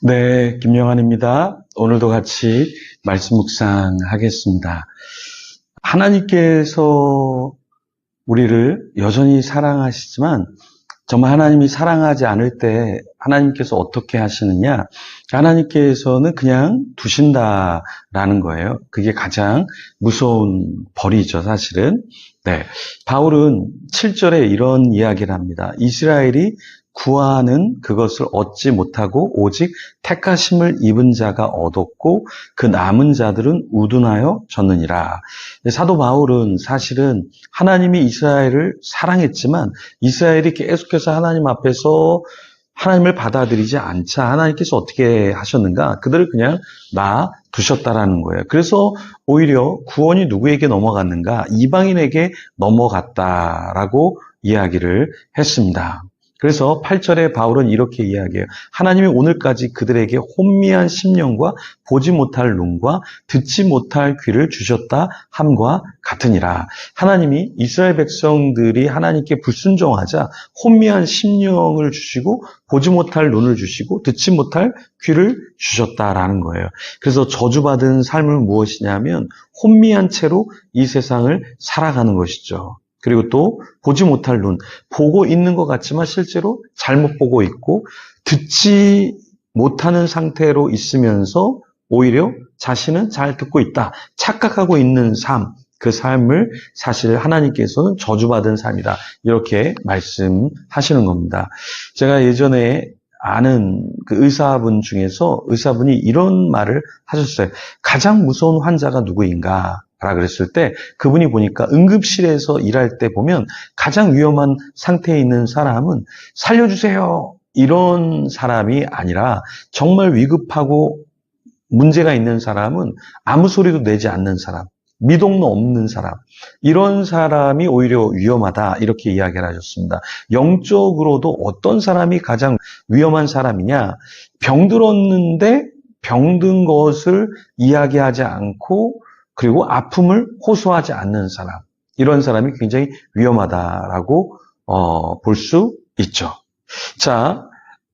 네, 김영환입니다. 오늘도 같이 말씀 묵상하겠습니다. 하나님께서 우리를 여전히 사랑하시지만 정말 하나님이 사랑하지 않을 때 하나님께서 어떻게 하시느냐? 하나님께서는 그냥 두신다라는 거예요. 그게 가장 무서운 벌이죠, 사실은. 네, 바울은 7절에 이런 이야기를 합니다. 이스라엘이 구하는 그것을 얻지 못하고 오직 택하심을 입은 자가 얻었고 그 남은 자들은 우둔하여 졌느니라. 사도 바울은 사실은 하나님이 이스라엘을 사랑했지만 이스라엘이 계속해서 하나님 앞에서 하나님을 받아들이지 않자 하나님께서 어떻게 하셨는가? 그들을 그냥 놔두셨다라는 거예요. 그래서 오히려 구원이 누구에게 넘어갔는가? 이방인에게 넘어갔다라고 이야기를 했습니다. 그래서 8절에 바울은 이렇게 이야기해요. 하나님이 오늘까지 그들에게 혼미한 심령과 보지 못할 눈과 듣지 못할 귀를 주셨다 함과 같으니라. 하나님이 이스라엘 백성들이 하나님께 불순종하자 혼미한 심령을 주시고 보지 못할 눈을 주시고 듣지 못할 귀를 주셨다라는 거예요. 그래서 저주받은 삶은 무엇이냐면 혼미한 채로 이 세상을 살아가는 것이죠. 그리고 또 보지 못할 눈, 보고 있는 것 같지만 실제로 잘못 보고 있고 듣지 못하는 상태로 있으면서 오히려 자신은 잘 듣고 있다, 착각하고 있는 삶, 그 삶을 사실 하나님께서는 저주받은 삶이다 이렇게 말씀하시는 겁니다. 제가 예전에 아는 그 의사분 중에서 의사분이 이런 말을 하셨어요. 가장 무서운 환자가 누구인가? 라 그랬을 때 그분이 보니까 응급실에서 일할 때 보면 가장 위험한 상태에 있는 사람은 살려주세요 이런 사람이 아니라 정말 위급하고 문제가 있는 사람은 아무 소리도 내지 않는 사람, 미동도 없는 사람, 이런 사람이 오히려 위험하다 이렇게 이야기를 하셨습니다. 영적으로도 어떤 사람이 가장 위험한 사람이냐? 병들었는데 병든 것을 이야기하지 않고 그리고 아픔을 호소하지 않는 사람, 이런 사람이 굉장히 위험하다라고 볼 수 있죠. 자,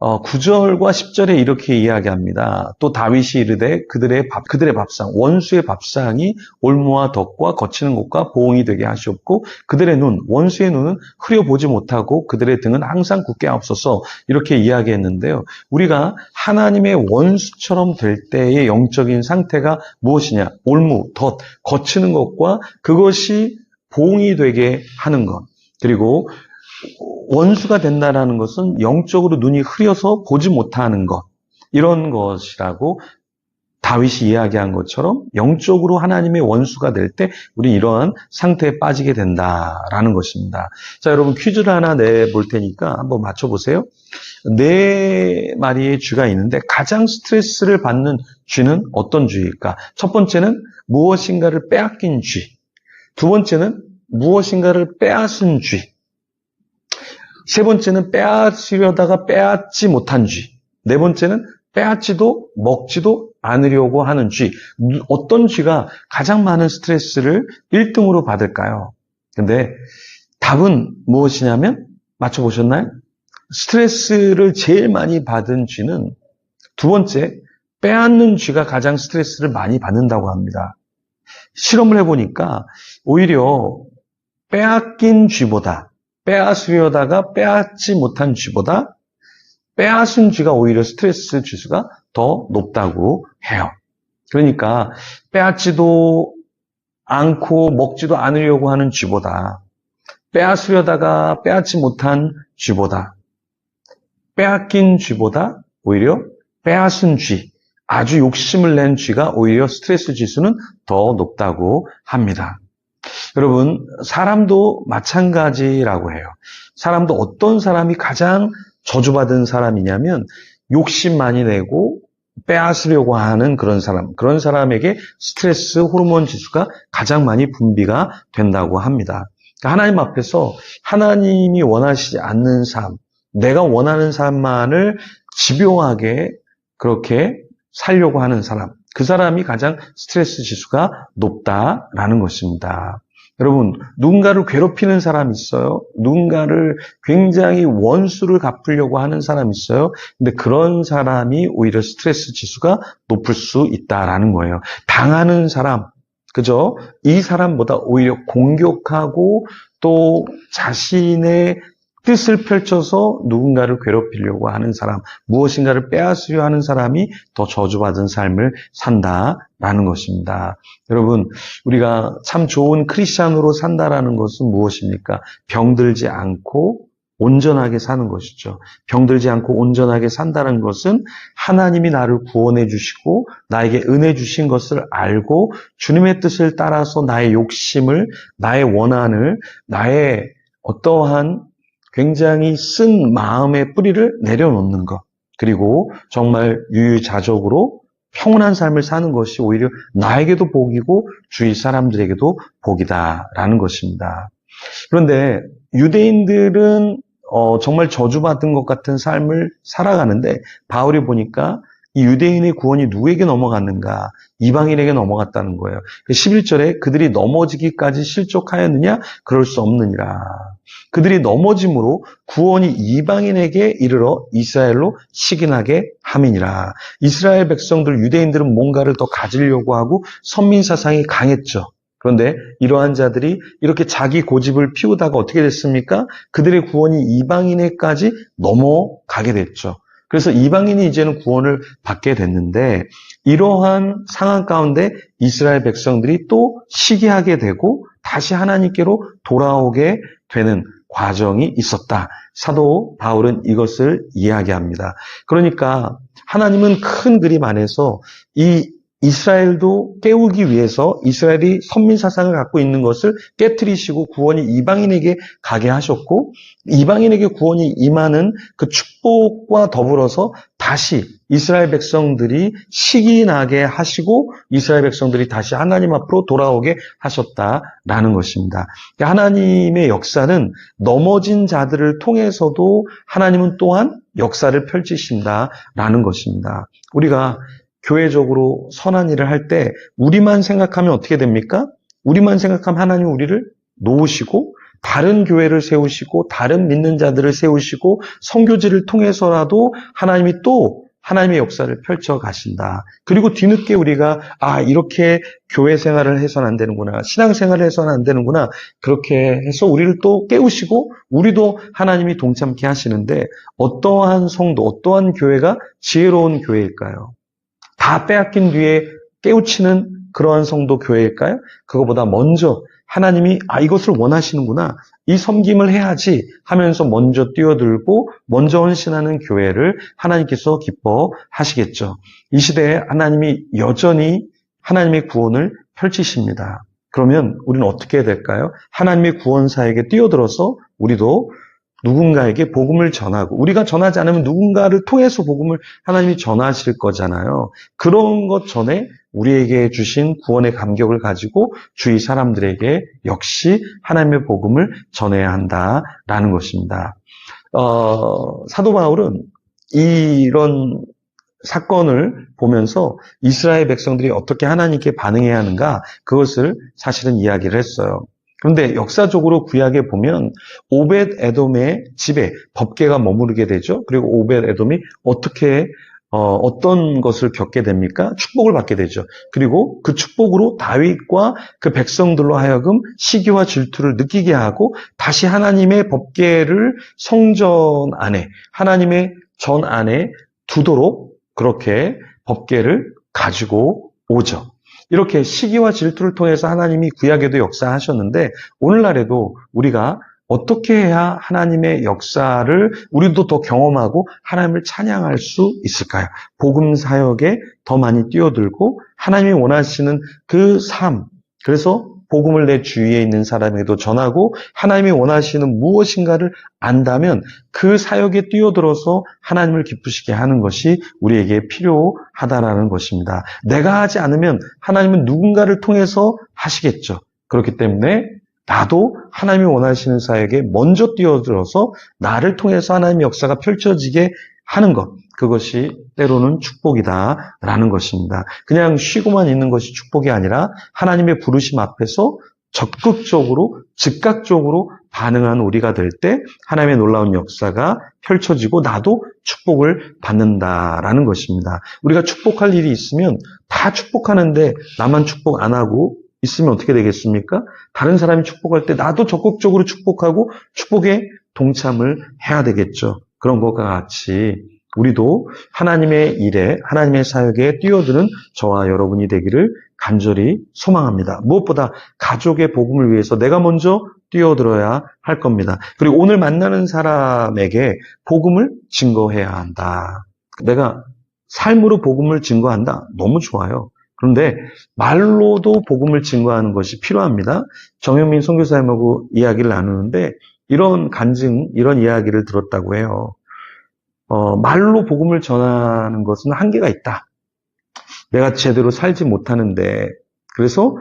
9절과 10절에 이렇게 이야기합니다. 또 다윗이 이르되 그들의 밥상, 원수의 밥상이 올무와 덕과 거치는 곳과 보응이 되게 하시옵고 그들의 눈, 원수의 눈은 흐려보지 못하고 그들의 등은 항상 굳게 하옵소서 이렇게 이야기했는데요. 우리가 하나님의 원수처럼 될 때의 영적인 상태가 무엇이냐? 올무, 덧, 거치는 것과 그것이 보응이 되게 하는 것. 그리고 원수가 된다는 것은 영적으로 눈이 흐려서 보지 못하는 것, 이런 것이라고 다윗이 이야기한 것처럼 영적으로 하나님의 원수가 될 때 우리 이러한 상태에 빠지게 된다라는 것입니다. 자, 여러분 퀴즈를 하나 내볼 테니까 한번 맞춰보세요. 네 마리의 쥐가 있는데 가장 스트레스를 받는 쥐는 어떤 쥐일까? 첫 번째는 무엇인가를 빼앗긴 쥐, 두 번째는 무엇인가를 빼앗은 쥐, 세 번째는 빼앗으려다가 빼앗지 못한 쥐. 네 번째는 빼앗지도 먹지도 않으려고 하는 쥐. 어떤 쥐가 가장 많은 스트레스를 1등으로 받을까요? 근데 답은 무엇이냐면 맞춰보셨나요? 스트레스를 제일 많이 받은 쥐는 두 번째, 빼앗는 쥐가 가장 스트레스를 많이 받는다고 합니다. 실험을 해보니까 오히려 빼앗긴 쥐보다 빼앗으려다가 빼앗지 못한 쥐보다 빼앗은 쥐가 오히려 스트레스 지수가 더 높다고 해요. 그러니까 빼앗지도 않고 먹지도 않으려고 하는 쥐보다 빼앗으려다가 빼앗지 못한 쥐보다 빼앗긴 쥐보다 오히려 빼앗은 쥐, 아주 욕심을 낸 쥐가 오히려 스트레스 지수는 더 높다고 합니다. 여러분, 사람도 마찬가지라고 해요. 사람도 어떤 사람이 가장 저주받은 사람이냐면 욕심 많이 내고 빼앗으려고 하는 그런 사람에게 스트레스 호르몬 지수가 가장 많이 분비가 된다고 합니다. 그러니까 하나님 앞에서 하나님이 원하시지 않는 삶, 내가 원하는 삶만을 집요하게 그렇게 살려고 하는 사람, 그 사람이 가장 스트레스 지수가 높다라는 것입니다. 여러분, 누군가를 괴롭히는 사람이 있어요. 누군가를 굉장히 원수를 갚으려고 하는 사람이 있어요. 근데 그런 사람이 오히려 스트레스 지수가 높을 수 있다라는 거예요. 당하는 사람, 그죠? 이 사람보다 오히려 공격하고 또 자신의 뜻을 펼쳐서 누군가를 괴롭히려고 하는 사람, 무엇인가를 빼앗으려 하는 사람이 더 저주받은 삶을 산다라는 것입니다. 여러분, 우리가 참 좋은 크리스찬으로 산다라는 것은 무엇입니까? 병들지 않고 온전하게 사는 것이죠. 병들지 않고 온전하게 산다는 것은 하나님이 나를 구원해 주시고 나에게 은혜 주신 것을 알고 주님의 뜻을 따라서 나의 욕심을, 나의 원한을, 나의 어떠한 굉장히 쓴 마음의 뿌리를 내려놓는 것. 그리고 정말 유유자적으로 평온한 삶을 사는 것이 오히려 나에게도 복이고 주위 사람들에게도 복이다라는 것입니다. 그런데 유대인들은 정말 저주받은 것 같은 삶을 살아가는데 바울이 보니까 이 유대인의 구원이 누구에게 넘어갔는가? 이방인에게 넘어갔다는 거예요. 11절에 그들이 넘어지기까지 실족하였느냐? 그럴 수 없느니라. 그들이 넘어짐으로 구원이 이방인에게 이르러 이스라엘로 식인하게 함이니라. 이스라엘 백성들, 유대인들은 뭔가를 더 가지려고 하고 선민사상이 강했죠. 그런데 이러한 자들이 이렇게 자기 고집을 피우다가 어떻게 됐습니까? 그들의 구원이 이방인에까지 넘어가게 됐죠. 그래서 이방인이 이제는 구원을 받게 됐는데 이러한 상황 가운데 이스라엘 백성들이 또 시기하게 되고 다시 하나님께로 돌아오게 되는 과정이 있었다. 사도 바울은 이것을 이야기합니다. 그러니까 하나님은 큰 그림 안에서 이 이스라엘도 깨우기 위해서 이스라엘이 선민사상을 갖고 있는 것을 깨트리시고 구원이 이방인에게 가게 하셨고 이방인에게 구원이 임하는 그 축복과 더불어서 다시 이스라엘 백성들이 시기나게 하시고 이스라엘 백성들이 다시 하나님 앞으로 돌아오게 하셨다라는 것입니다. 하나님의 역사는 넘어진 자들을 통해서도 하나님은 또한 역사를 펼치신다라는 것입니다. 우리가 교회적으로 선한 일을 할 때 우리만 생각하면 어떻게 됩니까? 우리만 생각하면 하나님 우리를 놓으시고 다른 교회를 세우시고 다른 믿는 자들을 세우시고 선교지를 통해서라도 하나님이 또 하나님의 역사를 펼쳐 가신다. 그리고 뒤늦게 우리가 이렇게 교회 생활을 해서는 안 되는구나. 신앙 생활을 해서는 안 되는구나. 그렇게 해서 우리를 또 깨우시고 우리도 하나님이 동참케 하시는데 어떠한 성도, 어떠한 교회가 지혜로운 교회일까요? 다 빼앗긴 뒤에 깨우치는 그러한 성도 교회일까요? 그거보다 먼저 하나님이 이것을 원하시는구나. 이 섬김을 해야지 하면서 먼저 뛰어들고 먼저 헌신하는 교회를 하나님께서 기뻐하시겠죠. 이 시대에 하나님이 여전히 하나님의 구원을 펼치십니다. 그러면 우리는 어떻게 해야 될까요? 하나님의 구원 사역에 뛰어들어서 우리도 누군가에게 복음을 전하고 우리가 전하지 않으면 누군가를 통해서 복음을 하나님이 전하실 거잖아요. 그런 것 전에 우리에게 주신 구원의 감격을 가지고 주위 사람들에게 역시 하나님의 복음을 전해야 한다라는 것입니다. 사도 바울은 이런 사건을 보면서 이스라엘 백성들이 어떻게 하나님께 반응해야 하는가 그것을 사실은 이야기를 했어요. 그런데 역사적으로 구약에 보면 오벳 에돔의 집에 법궤가 머무르게 되죠. 그리고 오벳 에돔이 어떤 것을 겪게 됩니까? 축복을 받게 되죠. 그리고 그 축복으로 다윗과 그 백성들로 하여금 시기와 질투를 느끼게 하고 다시 하나님의 법궤를 성전 안에, 하나님의 전 안에 두도록 그렇게 법궤를 가지고 오죠. 이렇게 시기와 질투를 통해서 하나님이 구약에도 역사하셨는데 오늘날에도 우리가 어떻게 해야 하나님의 역사를 우리도 더 경험하고 하나님을 찬양할 수 있을까요? 복음 사역에 더 많이 뛰어들고 하나님이 원하시는 그 삶, 그래서 복음을 내 주위에 있는 사람에게도 전하고 하나님이 원하시는 무엇인가를 안다면 그 사역에 뛰어들어서 하나님을 기쁘시게 하는 것이 우리에게 필요하다라는 것입니다. 내가 하지 않으면 하나님은 누군가를 통해서 하시겠죠. 그렇기 때문에 나도 하나님이 원하시는 사역에 먼저 뛰어들어서 나를 통해서 하나님의 역사가 펼쳐지게 하는 것, 그것이 때로는 축복이다라는 것입니다. 그냥 쉬고만 있는 것이 축복이 아니라 하나님의 부르심 앞에서 적극적으로, 즉각적으로 반응한 우리가 될 때 하나님의 놀라운 역사가 펼쳐지고 나도 축복을 받는다라는 것입니다. 우리가 축복할 일이 있으면 다 축복하는데 나만 축복 안 하고 있으면 어떻게 되겠습니까? 다른 사람이 축복할 때 나도 적극적으로 축복하고 축복에 동참을 해야 되겠죠. 그런 것과 같이 우리도 하나님의 일에, 하나님의 사역에 뛰어드는 저와 여러분이 되기를 간절히 소망합니다. 무엇보다 가족의 복음을 위해서 내가 먼저 뛰어들어야 할 겁니다. 그리고 오늘 만나는 사람에게 복음을 증거해야 한다. 내가 삶으로 복음을 증거한다. 너무 좋아요. 그런데 말로도 복음을 증거하는 것이 필요합니다. 정영민 선교사님하고 이야기를 나누는데 이런 간증, 이런 이야기를 들었다고 해요. 말로 복음을 전하는 것은 한계가 있다. 내가 제대로 살지 못하는데 그래서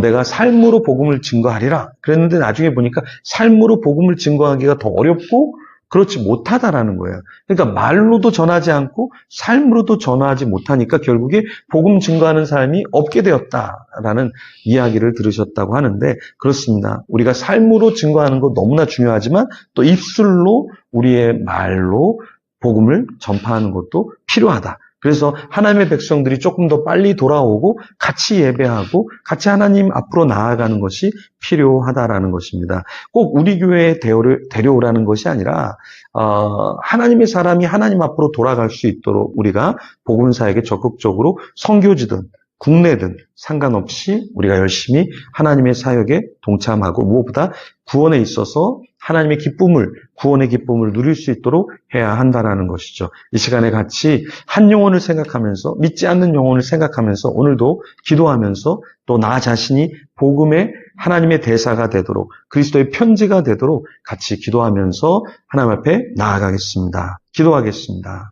내가 삶으로 복음을 증거하리라 그랬는데 나중에 보니까 삶으로 복음을 증거하기가 더 어렵고 그렇지 못하다라는 거예요. 그러니까 말로도 전하지 않고 삶으로도 전하지 못하니까 결국에 복음 증거하는 사람이 없게 되었다라는 이야기를 들으셨다고 하는데 그렇습니다. 우리가 삶으로 증거하는 거 너무나 중요하지만 또 입술로 우리의 말로 복음을 전파하는 것도 필요하다. 그래서 하나님의 백성들이 조금 더 빨리 돌아오고 같이 예배하고 같이 하나님 앞으로 나아가는 것이 필요하다라는 것입니다. 꼭 우리 교회에 데려오라는 것이 아니라 하나님의 사람이 하나님 앞으로 돌아갈 수 있도록 우리가 복음사에게 적극적으로 선교지든 국내든 상관없이 우리가 열심히 하나님의 사역에 동참하고 무엇보다 구원에 있어서 하나님의 기쁨을, 구원의 기쁨을 누릴 수 있도록 해야 한다는 것이죠. 이 시간에 같이 한 영혼을 생각하면서 믿지 않는 영혼을 생각하면서 오늘도 기도하면서 또 나 자신이 복음의 하나님의 대사가 되도록 그리스도의 편지가 되도록 같이 기도하면서 하나님 앞에 나아가겠습니다. 기도하겠습니다.